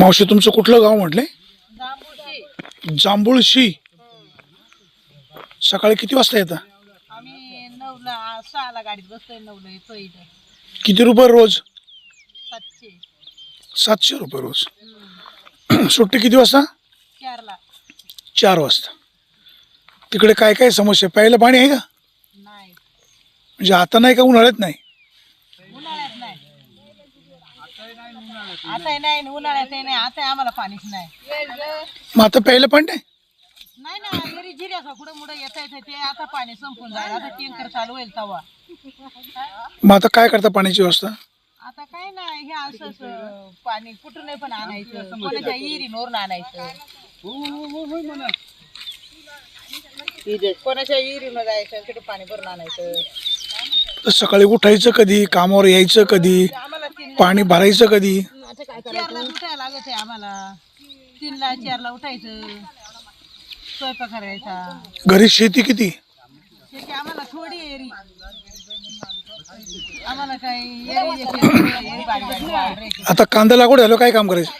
मावशी तुमचं कुठलं गाव म्हटले? जांभूळशी. जांभूळशी. सकाळी किती वाजता येता? आम्ही 9ला 6ला गाडीत बसतोय, 9ला येतो इथं. किती रुपये रोज? 700. 700 रुपये रोज. सुट्टी किती वाजता? 4ला. 4 वाजता. तिकडे काय काय समस्या? प्यायला पाणी आहे का? नाही, म्हणजे आता नाही का उन्हाळ्यात नाही? उन्हाळ्यात नाही. आता नाही, उन्हाळ्यात नाही. आता आम्हाला पाणीच नाही. मग आता प्यायला पाणी नाही? नाही ना, घरी जिऱ्याचा कुठं मुडं येता येतं ते. आता पाणी संपून जाईल. आता टँकर चालू होईल तेव्हा. मग आता काय करता पाण्याची व्यवस्था? आता काय नाही, हे असंच पाणी कुठून पण आणायचं, कोणाच्या विहिरींवरून आणायचं. कोणाच्या विहिरीनं जायचं, तिथे पाणी भरून आणायचं. तर सकाळी उठायचं कधी? कामावर यायचं कधी? आम्हाला पाणी भरायचं कधी? 4ला उठायला लागत आहे आम्हाला. 3ला 4ला उठायचं, स्वयंपाक करायचा. घरी शेती किती? शेती आम्हाला थोडी एरी. आम्हाला काही एरी बारी. आता कांदा लागवड झालं, काय काम करायचं?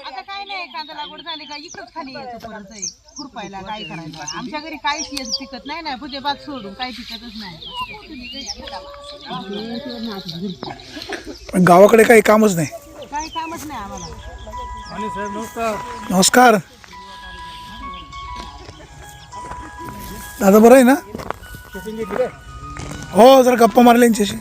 आता काय नाही, कांदा लागवड झाली का इकडंच खाली यायचं परत आहे. खुरपायला काय करायचं? आमच्या घरी काहीच येत पिकत नाही ना, पुढे बात सोडून काही पिकतच नाही. पण गावाकडे काही कामच नाही. काही कामच नाही आम्हाला. नमस्कार दादा, बरं आहे ना? हो, जरा गप्पा मारल्या यांच्याशी.